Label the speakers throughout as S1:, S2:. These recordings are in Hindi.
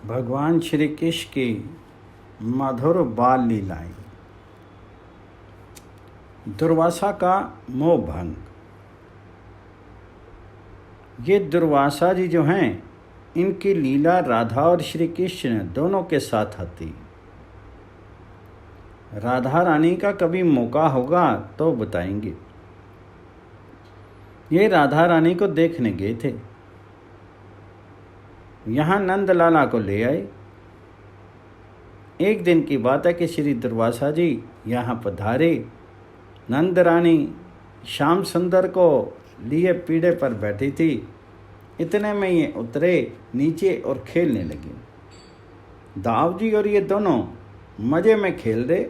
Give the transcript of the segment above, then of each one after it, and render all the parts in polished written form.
S1: भगवान श्री कृष्ण की मधुर बाल लीलाएं। दुर्वासा का मोह भंग। ये दुर्वासा जी जो हैं, इनकी लीला राधा और श्री कृष्ण दोनों के साथ आती। राधा रानी का कभी मौका होगा तो बताएंगे। ये राधा रानी को देखने गए थे। यहाँ नंद लाला को ले आए। एक दिन की बात है कि श्री दुर्वासा जी यहाँ पधारे। नंद रानी श्याम सुंदर को लिए पीढ़े पर बैठी थी। इतने में ये उतरे नीचे और खेलने लगे। दाव जी और ये दोनों मज़े में खेल रहे।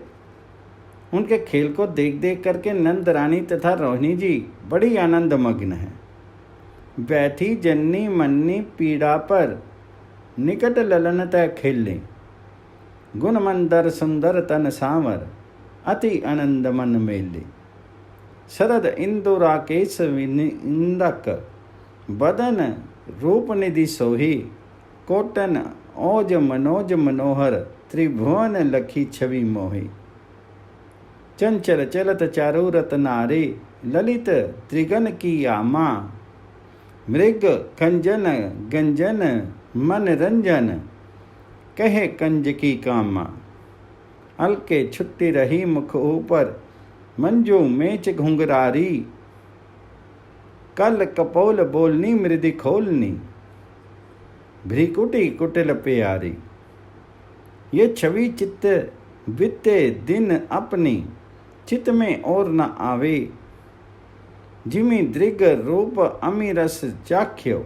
S1: उनके खेल को देख देख करके नंद रानी तथा रोहिणी जी बड़ी आनंद मग्न हैं। बैठी जन्नी मन्नी पीड़ा पर निकट ललन तय खेले। गुण मंदर सुंदर तन सांवर अति आनंद मन मेले। शरद इंदु राकेश विनिंदक बदन रूप निधि सोही। कोटन ओज मनोज मनोहर त्रिभुवन लखी छवि मोही। चंचल चलत चारूरत नारे ललित त्रिगन की आमा। मृग कंजन गंजन मन रंजन कहे कंज की कामा। अलके छुट्टी रही मुख ऊपर मंजू मेच घुंघरारी। कल कपोल बोलनी मृदि खोलनी भ्रिकुटी कुटिल प्यारी। ये छवि चित्त बीते दिन अपनी चित्त में और न आवे। जिमि दृग रूप अमी रस चाख्यो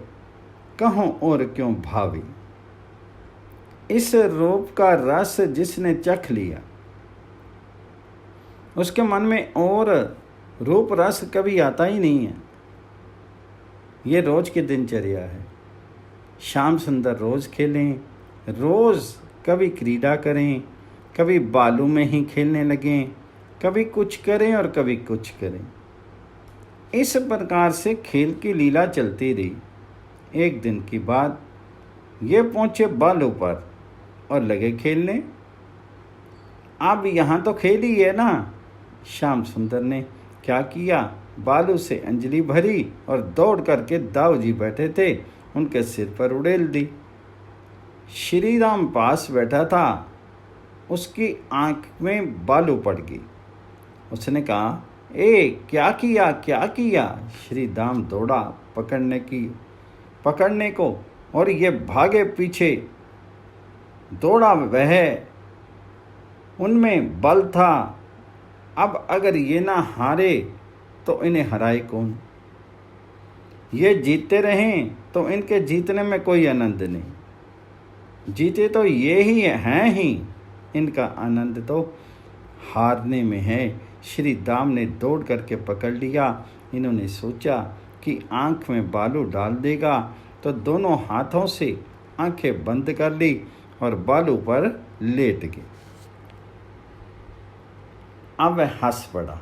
S1: कहों और क्यों भावे। इस रूप का रस जिसने चख लिया उसके मन में और रूप रस कभी आता ही नहीं है। ये रोज की दिनचर्या है। श्याम सुंदर रोज खेलें, रोज कभी क्रीड़ा करें, कभी बालू में ही खेलने लगें, कभी कुछ करें और कभी कुछ करें। इस प्रकार से खेल की लीला चलती रही। एक दिन की बात, ये पहुंचे बालू पर और लगे खेलने। अब यहाँ तो खेल ही है ना। श्याम सुंदर ने क्या किया, बालू से अंजलि भरी और दौड़ करके दाऊ जी बैठे थे उनके सिर पर उड़ेल दी। श्री राम पास बैठा था, उसकी आंख में बालू पड़ गई। उसने कहा, ए क्या किया क्या किया। श्री राम दौड़ा पकड़ने को और ये भागे पीछे। दौड़ा वह, उनमें बल था। अब अगर ये ना हारे तो इन्हें हराए कौन। ये जीतते रहें तो इनके जीतने में कोई आनंद नहीं। जीते तो ये ही हैं ही, इनका आनंद तो हारने में है। श्री राम ने दौड़ करके पकड़ लिया। इन्होंने सोचा कि आंख में बालू डाल देगा, तो दोनों हाथों से आंखें बंद कर ली और बालू पर लेट गए। अब वह हंस पड़ा।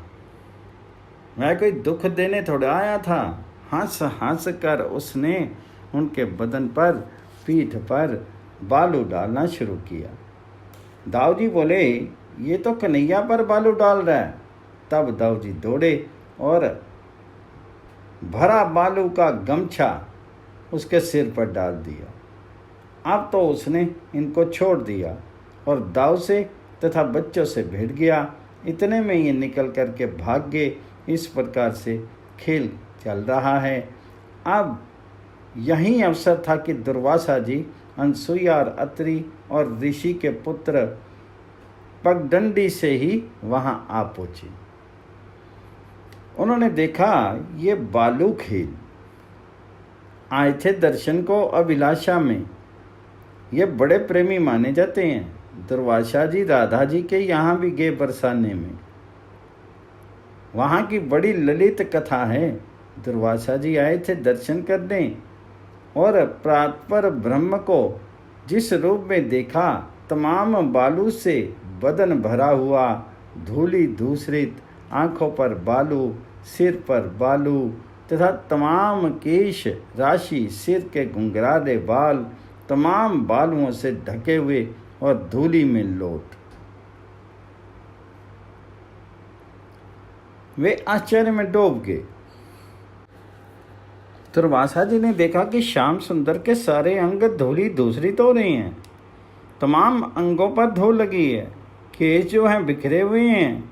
S1: वह कोई दुख देने थोड़ा आया था। हंस हंस कर उसने उनके बदन पर, पीठ पर बालू डालना शुरू किया। दाऊ जी बोले, ये तो कन्हैया पर बालू डाल रहा है। तब दाऊ जी दौड़े और भरा बालू का गमछा उसके सिर पर डाल दिया। अब तो उसने इनको छोड़ दिया और दाऊ से तथा बच्चों से भिड़ गया। इतने में ये निकल करके भाग गए। इस प्रकार से खेल चल रहा है। अब यही अवसर था कि दुर्वासा जी अनसुईया और अत्रि और ऋषि के पुत्र पगडंडी से ही वहां आ पहुंचे। उन्होंने देखा ये बालू खेल। आए थे दर्शन को अभिलाषा में। ये बड़े प्रेमी माने जाते हैं। दुर्वासा जी राधा जी के यहाँ भी गए बरसाने में। वहाँ की बड़ी ललित कथा है। दुर्वासा जी आए थे दर्शन करने और प्रातपर ब्रह्म को जिस रूप में देखा, तमाम बालू से बदन भरा हुआ, धूली धूसरित, आँखों पर बालू, सिर पर बालू तथा तमाम केश राशि, सिर के घुंघराले बाल, तमाम बालुओं से ढके हुए और धूली में लोट। वे आश्चर्य में डूब गए। दुर्वासा जी ने देखा कि श्याम सुंदर के सारे अंग धूली दूसरी तो रही हैं, तमाम अंगों पर धूल लगी है, केश जो हैं बिखरे हुए हैं,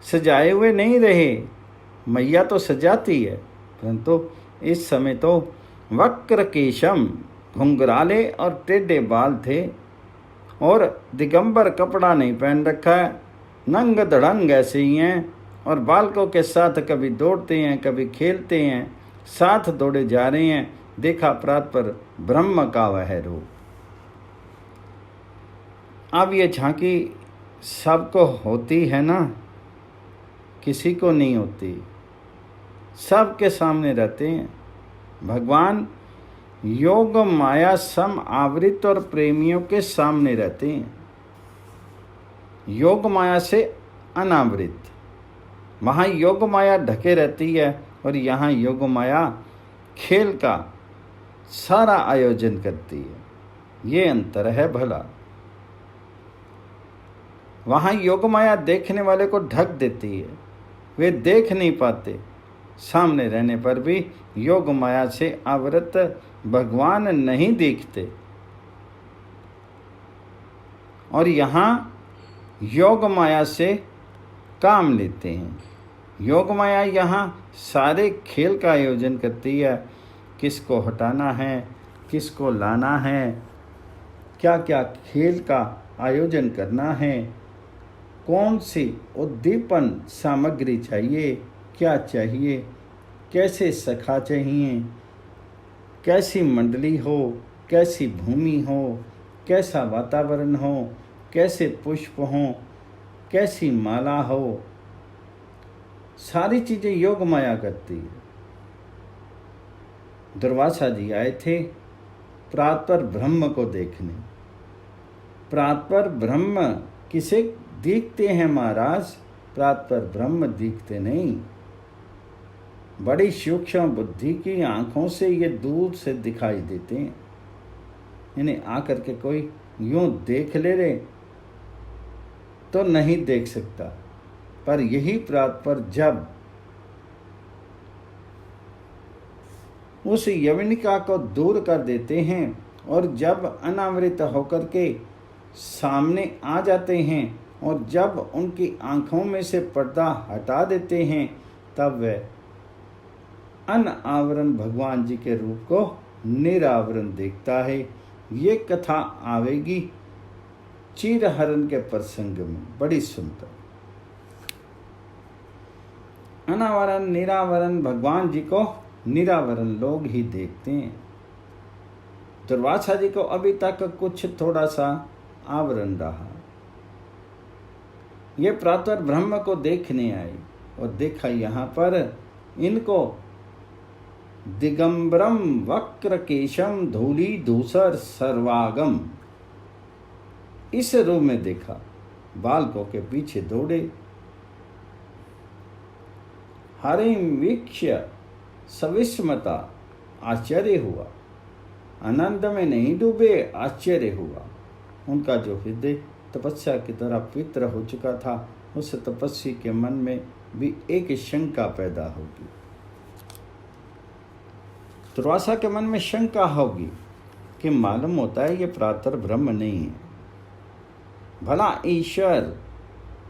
S1: सजाए हुए नहीं रहे। मैया तो सजाती है, परंतु इस समय तो वक्र केशम, घुंघराले और टेढ़े बाल थे और दिगंबर कपड़ा नहीं पहन रखा है, नंग धड़ंग ऐसे ही हैं और बालकों के साथ कभी दौड़ते हैं कभी खेलते हैं, साथ दौड़े जा रहे हैं। देखा प्रात पर ब्रह्म का वह रूप। अब ये झांकी सबको होती है ना, किसी को नहीं होती, सबके सामने रहते हैं। भगवान योग माया सम आवृत और प्रेमियों के सामने रहते हैं। योग माया से अनावृत, वहाँ योग माया ढके रहती है और यहाँ योग माया खेल का सारा आयोजन करती है। ये अंतर है भला। वहाँ योग माया देखने वाले को ढक देती है, वे देख नहीं पाते। सामने रहने पर भी योग माया से आवृत भगवान नहीं दिखते। और यहाँ योग माया से काम लेते हैं। योग माया यहाँ सारे खेल का आयोजन करती है, किसको हटाना है, किसको लाना है, क्या क्या खेल का आयोजन करना है, कौन सी उद्दीपन सामग्री चाहिए, क्या चाहिए, कैसे सखा चाहिए, कैसी मंडली हो, कैसी भूमि हो, कैसा वातावरण हो, कैसे पुष्प हों, कैसी माला हो, सारी चीज़ें योग माया करती है। दुर्वासा जी आए थे प्रातः ब्रह्म को देखने। प्रातः ब्रह्म किसे दिखते हैं महाराज? प्रातः ब्रह्म दिखते नहीं, बड़ी सूक्ष्म बुद्धि की आंखों से ये दूर से दिखाई देते हैं। इन्हें आकर के कोई यूं देख ले रे तो नहीं देख सकता, पर यही प्रातः जब उस यवनिका को दूर कर देते हैं और जब अनावृत होकर के सामने आ जाते हैं और जब उनकी आंखों में से पर्दा हटा देते हैं, तब वह अनावरण भगवान जी के रूप को निरावरण देखता है। ये कथा आवेगी चीरहरण के प्रसंग में, बड़ी सुंदर। अनावरण निरावरण भगवान जी को निरावरण लोग ही देखते हैं। दुर्वासा जी को अभी तक कुछ थोड़ा सा आवरण रहा। ये प्रातः ब्रह्म को देखने आए और देखा यहाँ पर इनको दिगंबरम वक्र केशम धूली धूसर सर्वागम, इस रूप में देखा। बालकों के पीछे दौड़े। हरिम वीक्ष्य सविस्मता, आश्चर्य हुआ। आनंद में नहीं डूबे, आश्चर्य हुआ। उनका जो हृदय तपस्या की तरह पवित्र हो चुका था, उस तपस्वी के मन में भी एक शंका पैदा होगी। दुर्वासा के मन में शंका होगी कि मालूम होता है ये प्रातः ब्रह्म नहीं है, भला ईश्वर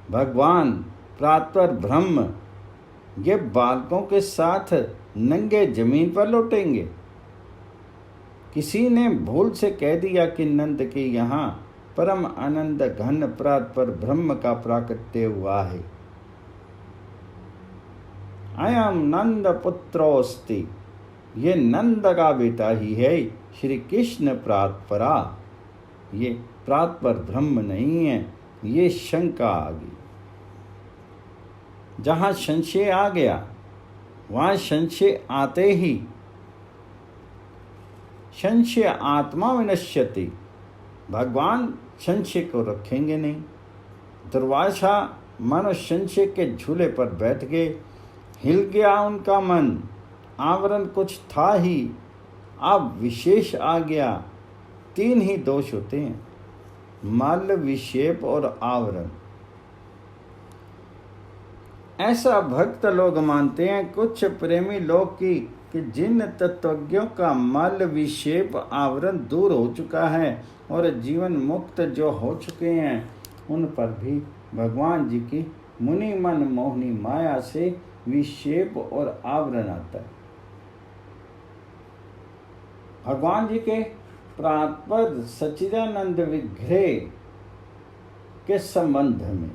S1: भगवान प्रातः ब्रह्म ये बालकों के साथ नंगे जमीन पर लौटेंगे? किसी ने भूल से कह दिया कि नंद के यहाँ परम आनंद घन प्रातः ब्रह्म का प्राकट्य हुआ है। अयम नंद पुत्रोस्ति, ये नंद का बेटा ही है श्री कृष्ण प्रातपरा, ये प्रातः ब्रह्म नहीं है। ये शंका आ गई। जहाँ संशय आ गया वहाँ संशय आते ही संशय आत्मा विनश्यति, भगवान संशय को रखेंगे नहीं। दुर्वासा मानो संशय के झूले पर बैठ गए। हिल गया उनका मन। आवरण कुछ था ही, अब विशेष आ गया। तीन ही दोष होते हैं, मल, विक्षेप और आवरण। ऐसा भक्त लोग मानते हैं, कुछ प्रेमी लोग कि जिन तत्वज्ञों का मल, विक्षेप, आवरण दूर हो चुका है और जीवन मुक्त जो हो चुके हैं, उन पर भी भगवान जी की मुनि मन मोहनी माया से विक्षेप और आवरण आता है। भगवान जी के प्रातपद सच्चिदानंद विग्रह के संबंध में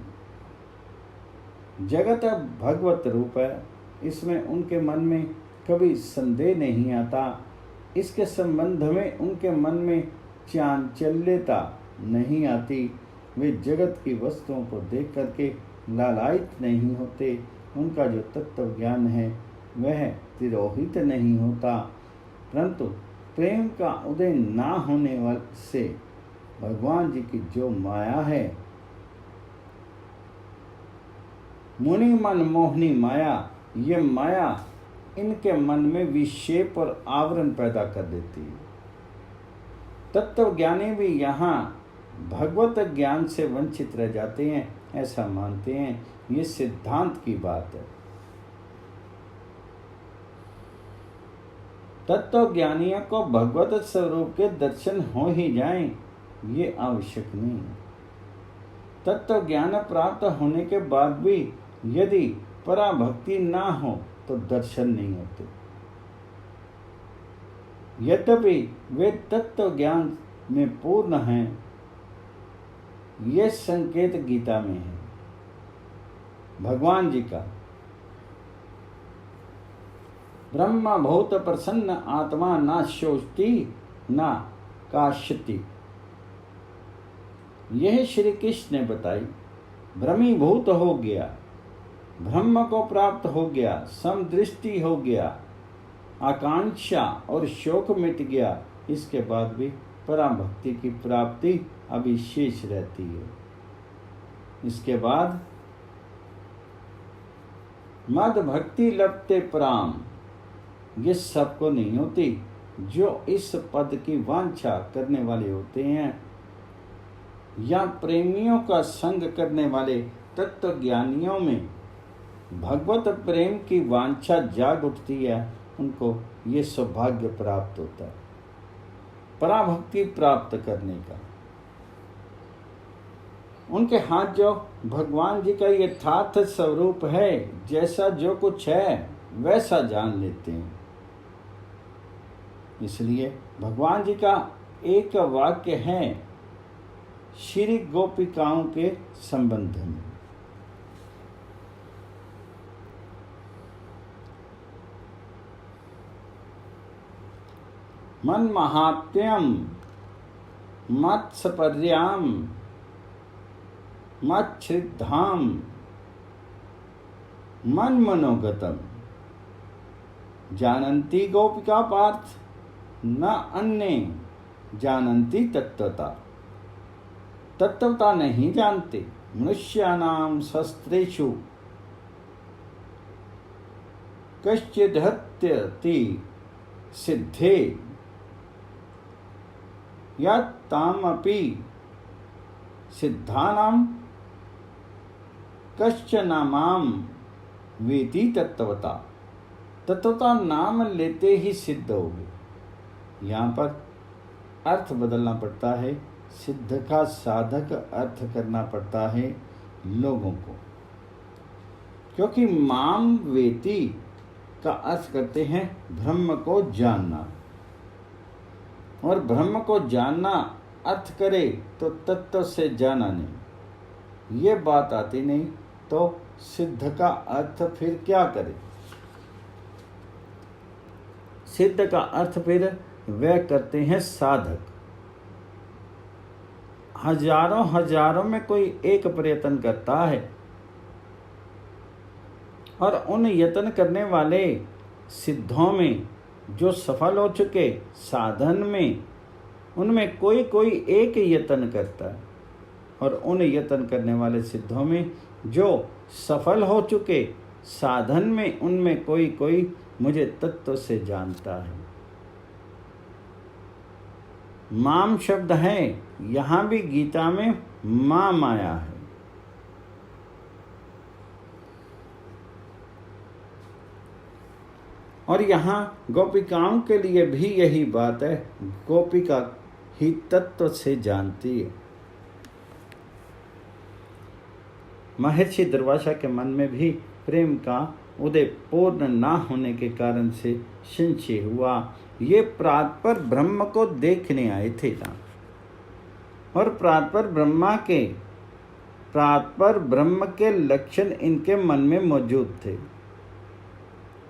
S1: जगत भगवत रूप है, इसमें उनके मन में कभी संदेह नहीं आता। इसके संबंध में उनके मन में चांचल्यता नहीं आती। वे जगत की वस्तुओं को देख करके लालायित नहीं होते। उनका जो तत्व ज्ञान है वह तिरोहित नहीं होता, परंतु प्रेम का उदय ना होने वाले से भगवान जी की जो माया है, मुनि मन मोहनी माया, ये माया इनके मन में विक्षेप और आवरण पैदा कर देती है। तत्व ज्ञानी भी यहाँ भगवत ज्ञान से वंचित रह जाते हैं, ऐसा मानते हैं। ये सिद्धांत की बात है। तत्व ज्ञानियों को भगवत स्वरूप के दर्शन हो ही जाएं, ये आवश्यक नहीं है। तत्व ज्ञान प्राप्त होने के बाद भी यदि पराभक्ति ना हो तो दर्शन नहीं होते। यद्यपि वे तत्व ज्ञान में पूर्ण हैं, ये संकेत गीता में है भगवान जी का। ब्रह्म बहुत प्रसन्न आत्मा ना शोचती ना काश्यति, यह श्री कृष्ण ने बताई। भ्रमीभूत हो गया, ब्रह्म को प्राप्त हो गया, समदृष्टि हो गया, आकांक्षा और शोक मिट गया, इसके बाद भी पराभक्ति की प्राप्ति अभी शेष रहती है। इसके बाद मद भक्ति लपते पराम, ये सबको नहीं होती। जो इस पद की वांछा करने वाले होते हैं या प्रेमियों का संग करने वाले तत्व ज्ञानियों में भगवत प्रेम की वांछा जाग उठती है, उनको ये सौभाग्य प्राप्त होता है पराभक्ति प्राप्त करने का। उनके हाथ जो भगवान जी का यथार्थ स्वरूप है, जैसा जो कुछ है वैसा जान लेते हैं। इसलिए भगवान जी का एक वाक्य है श्री गोपिकाओं के संबंध में। मन महात्म्यम मत्सपर्याम मच्छ्रिद्धाम मन मनोगतम जानन्ति गोपिका पार्थ न अन्य जानन्ति तत्वता। तत्वता नहीं जानते मनुष्यानाम शस्त्रेषु कश्चिदहत्यति सिद्धे या तामपि सिद्धानाम कश्चनामाम वेति तत्वता। तत्वता नाम लेते ही सिद्ध हो गए। यहाँ पर अर्थ बदलना पड़ता है, सिद्ध का साधक अर्थ करना पड़ता है लोगों को, क्योंकि माम वेति का अर्थ करते हैं ब्रह्म को जानना, और ब्रह्म को जानना अर्थ करे तो तत्व से जाना नहीं, ये बात आती नहीं तो सिद्ध का अर्थ फिर क्या करे। सिद्ध का अर्थ फिर वह करते हैं साधक। हजारों हजारों में कोई एक प्रयत्न करता है और उन यत्न करने वाले सिद्धों में जो सफल हो चुके साधन में, उनमें कोई कोई एक यत्न करता है, और उन यत्न करने वाले सिद्धों में जो सफल हो चुके साधन में, उनमें कोई कोई मुझे तत्व से जानता है। माम शब्द है, यहाँ भी गीता में माम आया है। और यहाँ गोपिकाओं के लिए भी यही बात है, गोपिका ही तत्व से जानती है। महर्षि दुर्वासा के मन में भी प्रेम का उदय पूर्ण ना होने के कारण से संशय हुआ। ये प्रातपर ब्रह्म को देखने आए थे ना, और प्रातपर ब्रह्म के लक्षण इनके मन में मौजूद थे।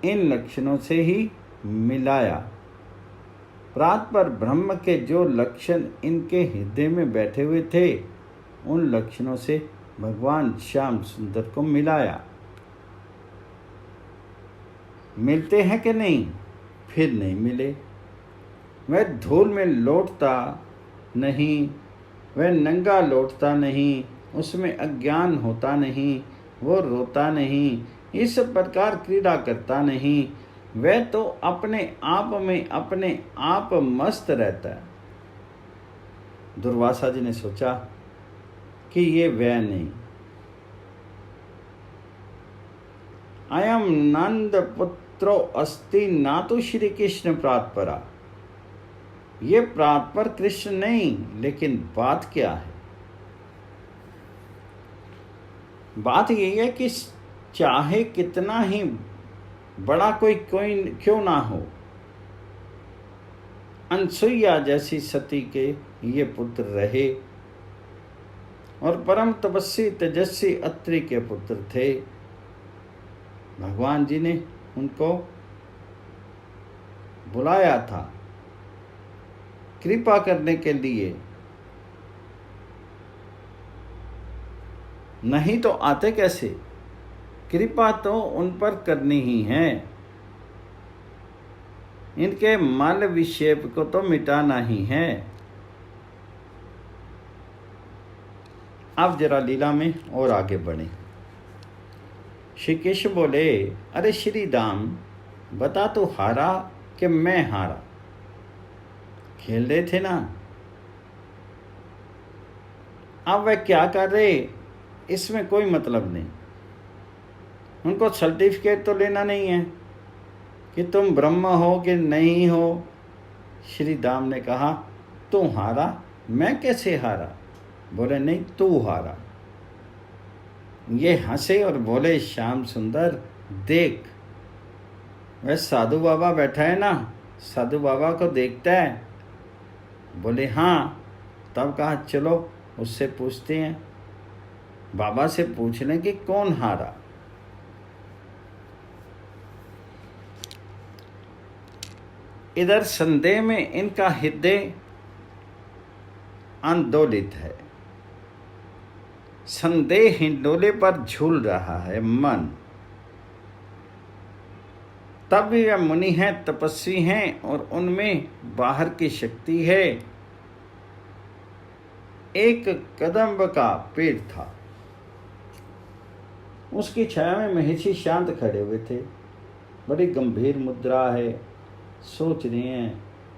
S1: इन लक्षणों से ही मिलाया। प्रातपर ब्रह्म के जो लक्षण इनके हृदय में बैठे हुए थे, उन लक्षणों से भगवान श्याम सुंदर को मिलाया। मिलते हैं कि नहीं? फिर नहीं मिले। वह धूल में लौटता नहीं, वह नंगा लौटता नहीं, उसमें अज्ञान होता नहीं, वो रोता नहीं, इस प्रकार क्रीड़ा करता नहीं। वह तो अपने आप में अपने आप मस्त रहता है। दुर्वासा जी ने सोचा कि ये वह नहीं, अयम नंद पुत्रो अस्ति ना तो श्री कृष्ण प्रातपरा। ये प्रातपर कृष्ण नहीं, लेकिन बात क्या है? बात यही है कि चाहे कितना ही बड़ा कोई क्यों ना हो, अनसुईया जैसी सती के ये पुत्र रहे और परम तपस्वी तेजस्वी अत्रि के पुत्र थे। भगवान जी ने उनको बुलाया था कृपा करने के लिए, नहीं तो आते कैसे? कृपा तो उन पर करनी ही है, इनके मल विक्षेप को तो मिटाना ही है। अब जरा लीला में और आगे बढ़े। श्री कृष्ण बोले, अरे श्री दाम, बता तू हारा कि मैं हारा? खेल रहे थे ना, अब वह क्या कर रहे इसमें कोई मतलब नहीं। उनको सर्टिफिकेट तो लेना नहीं है कि तुम ब्रह्म हो कि नहीं हो। श्री दाम ने कहा, तू हारा? मैं कैसे हारा? बोले, नहीं तू हारा। ये हंसे और बोले, श्याम सुंदर देख, वह साधु बाबा बैठा है ना, साधु बाबा को देखता है? बोले हाँ। तब कहा, चलो उससे पूछते हैं, बाबा से पूछ लें कि कौन हारा। इधर संदेह में इनका हृदय आंदोलित है, संदेह हिंडोले पर झूल रहा है मन। तब भी वे मुनि हैं, तपस्वी हैं और उनमें बाहर की शक्ति है। एक कदम्ब का पेड़ था, उसकी छाया में महर्षि शांत खड़े हुए थे। बड़ी गंभीर मुद्रा है, सोच रहे हैं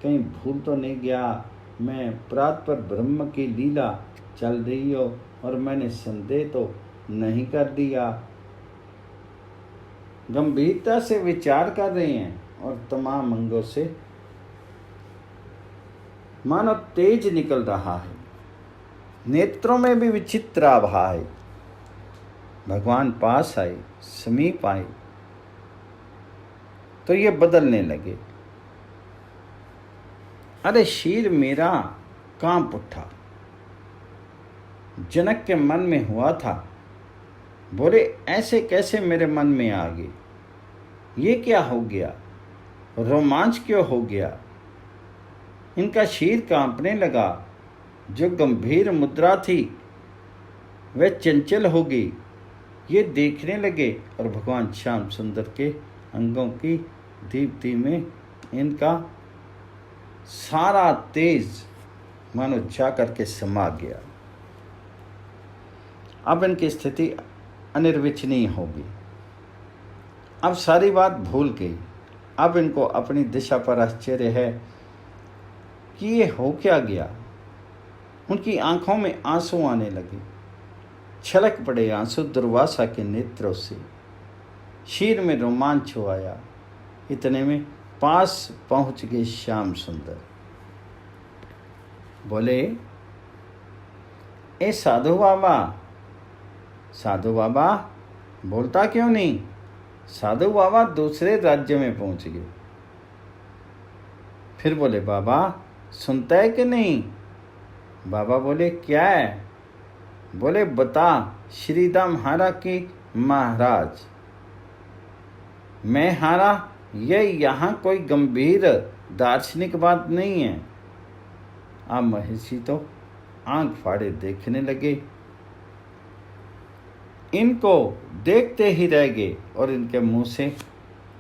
S1: कहीं भूल तो नहीं गया, मैं प्रातपर ब्रह्म की लीला चल रही हो और मैंने संदेह तो नहीं कर दिया। गंभीरता से विचार कर रहे हैं और तमाम अंगों से मानो तेज निकल रहा है, नेत्रों में भी विचित्र आभा है। भगवान पास आए, समीप आए तो ये बदलने लगे। अरे शीर मेरा कांप उठा। जनक के मन में हुआ था, बोले ऐसे कैसे मेरे मन में आ गई? ये क्या हो गया? रोमांच क्यों हो गया? इनका शीर कांपने लगा। जो गंभीर मुद्रा थी वह चंचल हो गई। ये देखने लगे और भगवान श्याम सुंदर के अंगों की दीप्ति में इनका सारा तेज मानो जा करके समा गया। अब इनकी स्थिति अनिर्वचनीय होगी। अब सारी बात भूल गई। अब इनको अपनी दिशा पर आश्चर्य है कि ये हो क्या गया। उनकी आंखों में आंसू आने लगे, छलक पड़े आंसू दुर्वासा के नेत्रों से। शीर में रोमांच हो आया। इतने में पास पहुंच गए श्याम सुंदर। बोले, ए साधु बाबा, साधु बाबा बोलता क्यों नहीं। साधु बाबा दूसरे राज्य में पहुंच गए। फिर बोले, बाबा सुनता है कि नहीं। बाबा बोले, क्या है। बोले, बता श्रीदाम हारा कि महाराज। मैं हारा, यह यहाँ कोई गंभीर दार्शनिक बात नहीं है। आप महर्षि तो आंख फाड़े देखने लगे। इनको देखते ही रह गए और इनके मुंह से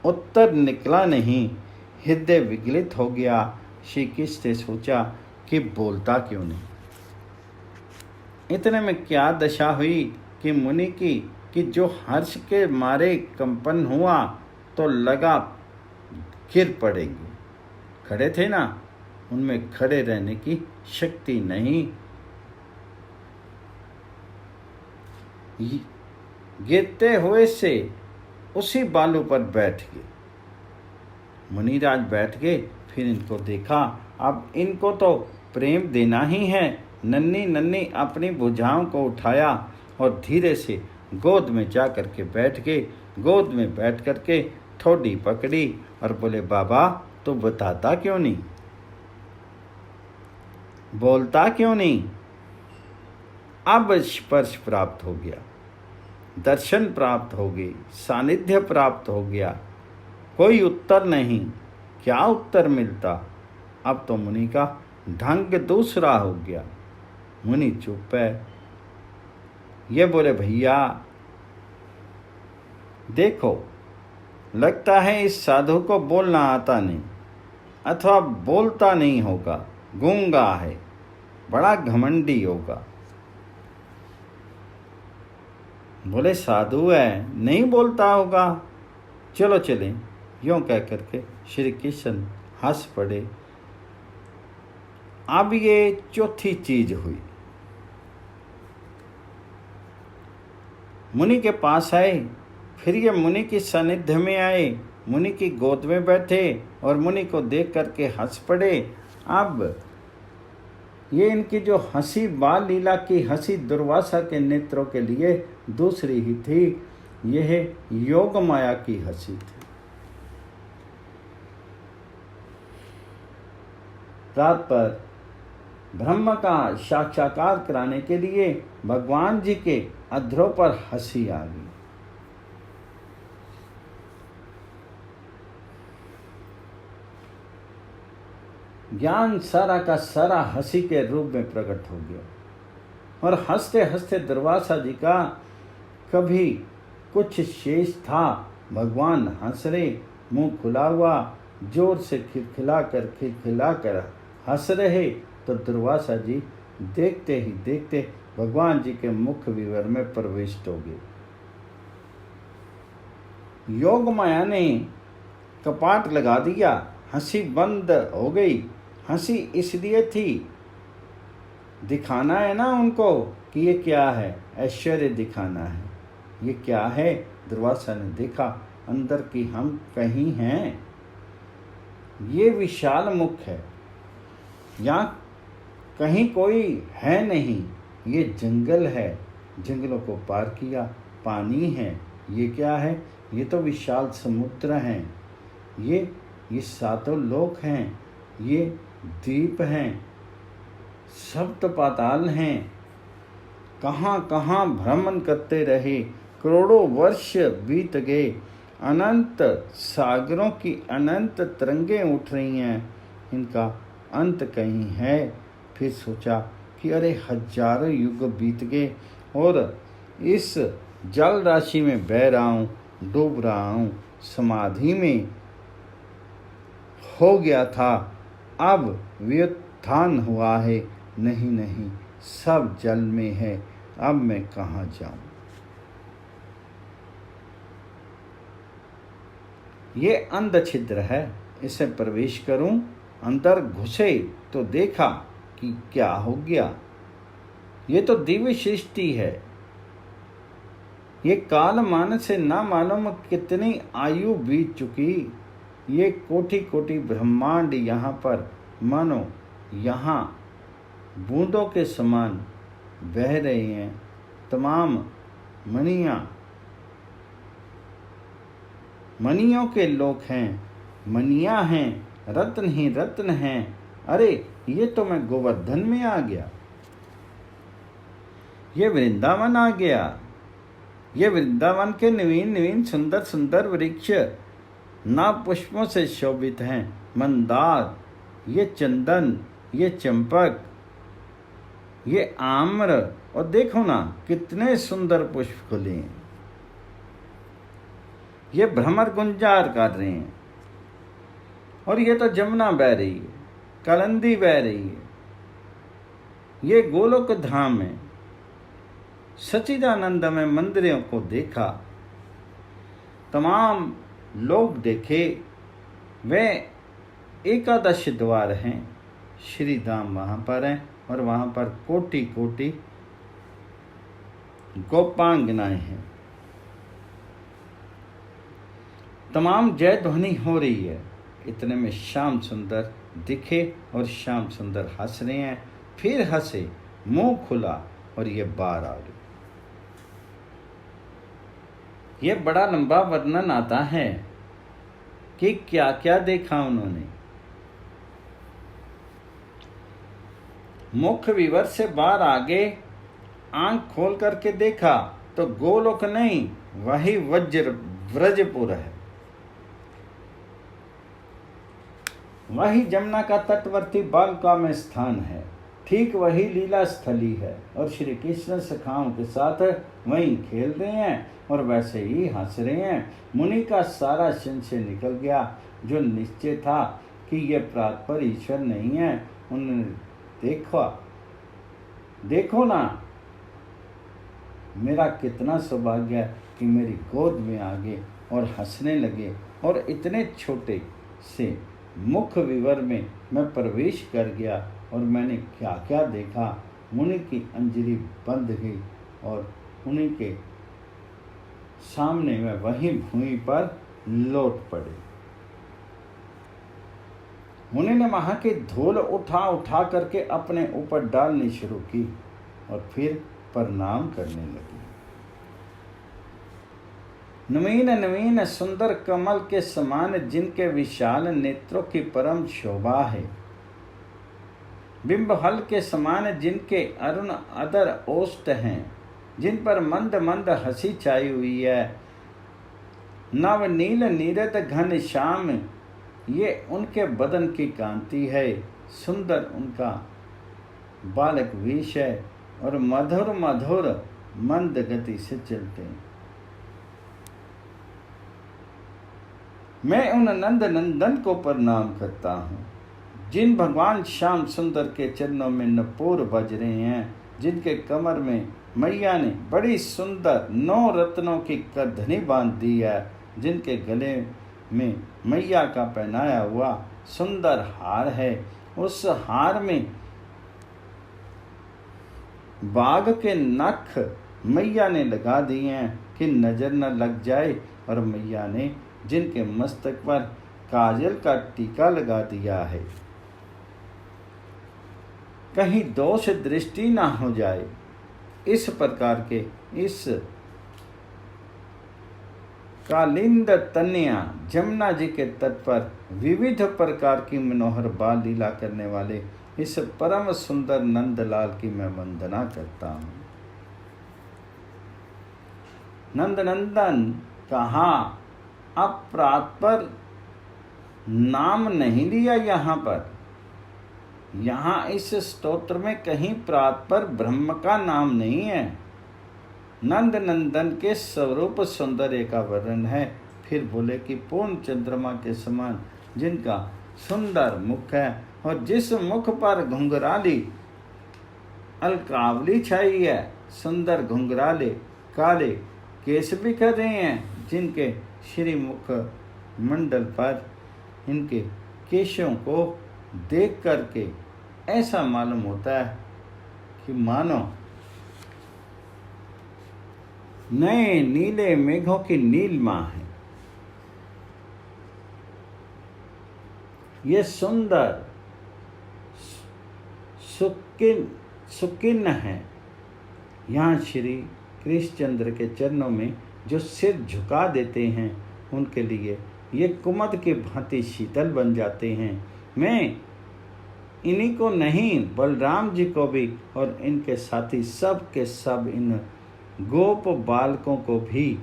S1: उत्तर निकला नहीं। हृदय विगलित हो गया। श्री कृष्ण ने सोचा कि बोलता क्यों नहीं। इतने में क्या दशा हुई कि मुनि की कि जो हर्ष के मारे कंपन हुआ तो लगा गिर पड़ेंगे। खड़े थे ना, उनमें खड़े रहने की शक्ति नहीं। गिरते हुए से उसी बालू पर बैठ गए। मुनिराज बैठ गए। फिर इनको देखा, अब इनको तो प्रेम देना ही है। नन्ही नन्ही अपनी भुजाओं को उठाया और धीरे से गोद में जा कर के बैठ गए। गोद में बैठ कर के ठोडी पकड़ी और बोले, बाबा तो बताता क्यों नहीं, बोलता क्यों नहीं। अब स्पर्श प्राप्त हो गया, दर्शन प्राप्त हो गई, सानिध्य प्राप्त हो गया। कोई उत्तर नहीं। क्या उत्तर मिलता। अब तो मुनि का ढंग दूसरा हो गया। मुनि चुप है। ये बोले, भैया देखो, लगता है इस साधु को बोलना आता नहीं, अथवा बोलता नहीं होगा, गूंगा है, बड़ा घमंडी होगा। बोले, साधु है, नहीं बोलता होगा, चलो चलें। यूं कह करके श्री कृष्ण हंस पड़े। अब ये चौथी चीज हुई। मुनि के पास आए। फिर ये मुनि की सानिध्य में आए, मुनि की गोद में बैठे और मुनि को देख करके हंस पड़े। अब ये इनकी जो हंसी बाल लीला की हंसी दुर्वासा के नेत्रों के लिए दूसरी ही थी। यह योग माया की हंसी थी। रात पर ब्रह्म का साक्षात्कार कराने के लिए भगवान जी के अधरों पर हंसी आ गई। ज्ञान सारा का सारा हंसी के रूप में प्रकट हो गया और हंसते हंसते दुर्वासा जी का कभी कुछ शेष था। भगवान हंस रहे, मुंह खुला हुआ, जोर से खिलखिला कर हंस रहे। तो दुर्वासा जी देखते ही देखते भगवान जी के मुख विवर में प्रविष्ट हो गए। योग माया ने कपाट लगा दिया, हंसी बंद हो गई। हंसी इसलिए थी, दिखाना है ना उनको कि ये क्या है, ऐश्वर्य दिखाना है। ये क्या है। दुर्वासा ने देखा, अंदर की हम कहीं हैं। ये विशाल मुख है, यहाँ कहीं कोई है नहीं। ये जंगल है, जंगलों को पार किया, पानी है। ये क्या है। ये तो विशाल समुद्र हैं। ये सातों लोक हैं। ये द्वीप हैं, सप्त पाताल हैं। कहाँ कहाँ भ्रमण करते रहे, करोड़ों वर्ष बीत गए। अनंत सागरों की अनंत तरंगें उठ रही हैं। इनका अंत कहीं है। फिर सोचा कि अरे हजारों युग बीत गए और इस जल राशि में बह रहा हूँ, डूब रहा हूँ, समाधि में हो गया था, अब व्युत्थान हुआ है। नहीं नहीं, सब जल में है, अब मैं कहाँ जाऊं। ये अंध छिद्र है, इसे प्रवेश करूं अंदर घुसे तो देखा कि क्या हो गया। ये तो दिव्य सृष्टि है। ये काल मान से ना मालूम कितनी आयु बीत चुकी। ये कोटि कोटि ब्रह्मांड यहाँ पर मानो यहाँ बूंदों के समान बह रहे हैं। तमाम मणियों के लोक हैं, मणियाँ हैं, रत्न ही रत्न हैं। अरे ये तो मैं गोवर्धन में आ गया, ये वृंदावन आ गया। ये वृंदावन के नवीन नवीन सुंदर सुंदर वृक्ष ना पुष्पों से शोभित हैं। मंदार, ये चंदन, ये चंपक, ये आम्र, और देखो ना कितने सुंदर पुष्प खुले हैं। ये भ्रमर गुंजार कर रहे हैं। और ये तो जमुना बह रही है, कलंदी बह रही है। ये गोलोक धाम है। सच्चिदानंद में मंदिरों को देखा, तमाम लोग देखे। वे एकादश द्वार हैं, श्री धाम वहाँ पर हैं, और वहाँ पर कोटि कोटि गोपांगनाएं हैं। तमाम जय ध्वनि हो रही है। इतने में श्याम सुंदर दिखे और श्याम सुंदर हंस रहे हैं। फिर हंसे, मुंह खुला और ये बाहर आ गए। ये बड़ा लंबा वर्णन आता है कि क्या क्या देखा उन्होंने। मुख्य विवर से बाहर आगे आंख खोल करके देखा तो गोलोक नहीं, वही व्रजपुर है। वही जमुना का तटवर्ती बालका में स्थान है। ठीक वही लीला स्थली है और श्री कृष्ण सखाओं के साथ वहीं खेल रहे हैं और वैसे ही हंस रहे हैं। मुनि का सारा संशय निकल गया। जो निश्चय था कि ये प्रातपर ईश्वर नहीं है, उन्होंने देखो ना मेरा कितना सौभाग्य है कि मेरी गोद में आ गए और हंसने लगे। और इतने छोटे से मुख्य विवर में मैं प्रवेश कर गया और मैंने क्या क्या देखा। मुनि की अंजलि बंद गई और उन्हीं के सामने में वहीं भूमि पर लौट पड़े। मुनि ने वहां की धूल उठा उठा करके अपने ऊपर डालनी शुरू की और फिर प्रणाम करने लगी। नवीन नवीन सुंदर कमल के समान जिनके विशाल नेत्रों की परम शोभा है, बिंबहल के समान जिनके अरुण अदर ओष्ठ हैं, जिन पर मंद मंद हंसी छाई हुई है, नव नील नीरद घन श्याम ये उनके बदन की कांति है। सुंदर उनका बालक वेश है और मधुर मधुर मंद गति से चलते हैं। मैं उन नंद नंदन को प्रणाम करता हूँ जिन भगवान श्याम सुंदर के चरणों में नपुर बज रहे हैं, जिनके कमर में मैया ने बड़ी सुंदर 9 रत्नों की करधनी बांध दी है, जिनके गले में मैया का पहनाया हुआ सुंदर हार है। उस हार में बाघ के नख मैया ने लगा दिए हैं कि नजर न लग जाए, और मैया ने जिनके मस्तक पर काजल का टीका लगा दिया है कहीं दोष दृष्टि ना हो जाए, इस प्रकार के इस कालिंद तन्या जमुना जी के तट पर विविध प्रकार की मनोहर बाल लीला करने वाले इस परम सुंदर नंदलाल की मैं वंदना करता हूँ। नंदनंदन कहा, अब प्रातपर नाम नहीं लिया यहाँ पर। यहाँ इस स्तोत्र में कहीं प्रातपर ब्रह्म का नाम नहीं है। नंद नंदन के स्वरूप सौंदर्य का वर्णन है। फिर बोले कि पूर्ण चंद्रमा के समान जिनका सुंदर मुख है और जिस मुख पर घुंघराली अलकावली छाई है, सुंदर घुंघराले काले केस बिखर रहे हैं, जिनके श्री मुख मंडल पर इनके केशों को देख करके ऐसा मालूम होता है कि मानो नए नीले मेघों की नीलिमा है। ये सुंदर सुकिन्न है। यहाँ श्री कृष्णचंद्र के चरणों में जो सिर झुका देते हैं उनके लिए ये कुमद के भांति शीतल बन जाते हैं। मैं इन्हीं को नहीं बलराम जी को भी और इनके साथी सब के सब इन गोप बालकों को भी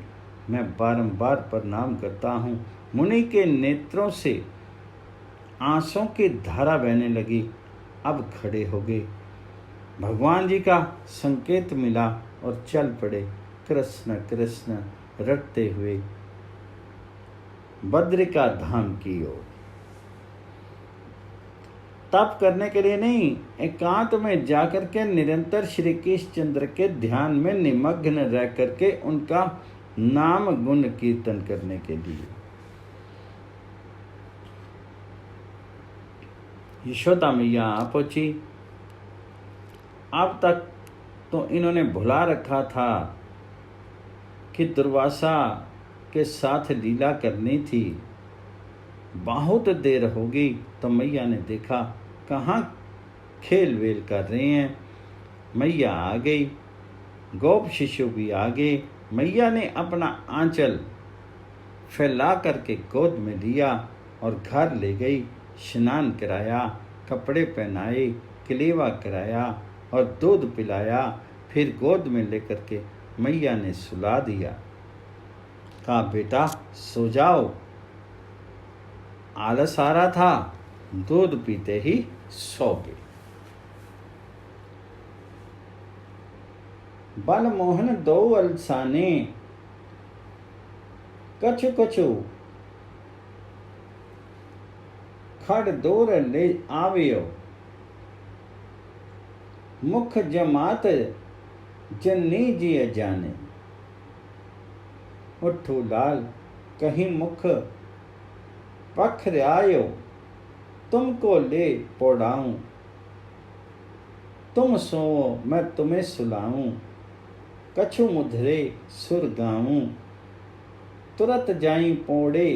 S1: मैं बारंबार प्रणाम करता हूँ। मुनि के नेत्रों से आंसुओं की धारा बहने लगी। अब खड़े हो गए, भगवान जी का संकेत मिला और चल पड़े कृष्ण कृष्ण रटते हुए बद्रिका धाम की ओर। तप करने के लिए नहीं, एकांत में जाकर के निरंतर श्री कृष्णचंद्र के ध्यान में निमग्न रह करके उनका नाम गुण कीर्तन करने के लिए। यशोदा मैया आ पहुंची। अब तक तो इन्होंने भुला रखा था कि दुर्वासा के साथ लीला करनी थी। बहुत देर हो गई तो मैया ने देखा कहाँ खेल वेल कर रहे हैं। मैया आ गई, गोप शिशु भी आ गए। मैया ने अपना आंचल फैला करके गोद में लिया और घर ले गई। स्नान कराया, कपड़े पहनाए, कलेवा कराया और दूध पिलाया। फिर गोद में लेकर के मैया ने सुला दिया। कहा बेटा सो जाओ। आलस आ रहा था, दूध पीते ही सो गए। बल मोहन दो अलसाने कछु कछु खड़ दूर ले आवियो। मुख जमात जन्नी जी जाने। उठो लाल कहीं मुख पखरायो। तुमको ले पौड़ाऊं, तुम सोओ मैं तुम्हें सुलाऊं। कछु मुधरे सुर गाऊं, तुरत जाई पौड़े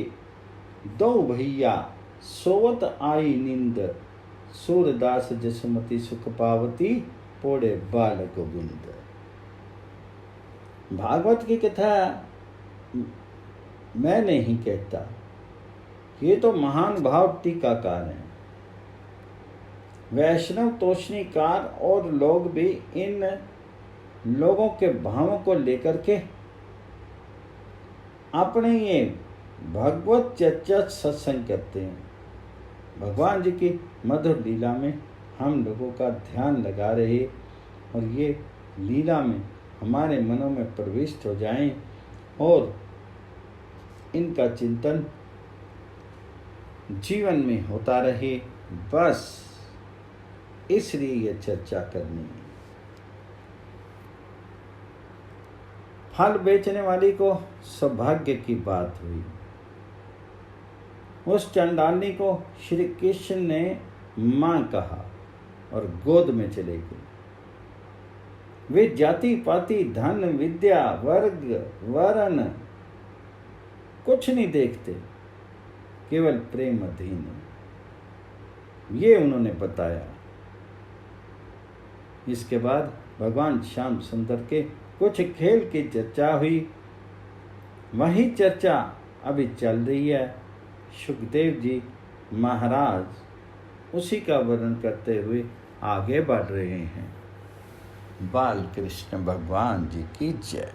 S1: दो भैया। सोवत आई नींद, सूरदास जसमती सुख पावती। पौड़े बाल गोविंद। भागवत की कथा मैं नहीं कहता, ये तो महान भाव टीकाकार हैं। वैष्णव तोषणीकार और लोग भी इन लोगों के भावों को लेकर के अपने ये भगवत चर्चा सत्संग करते हैं। भगवान जी की मधुर लीला में हम लोगों का ध्यान लगा रहे और ये लीला में हमारे मनों में प्रविष्ट हो जाएं और इनका चिंतन जीवन में होता रहे, बस इसलिए ये चर्चा करनी है। फल बेचने वाली को सौभाग्य की बात हुई। उस चंडालनी को श्री कृष्ण ने मां कहा और गोद में चले गए। वे जाति पाति धन विद्या वर्ग वर्ण कुछ नहीं देखते, केवल प्रेम अधीन। ये उन्होंने बताया। इसके बाद भगवान श्याम सुंदर के कुछ खेल की चर्चा हुई। वही चर्चा अभी चल रही है। सुखदेव जी महाराज उसी का वर्णन करते हुए आगे बढ़ रहे हैं। बाल कृष्ण भगवान जी की जय।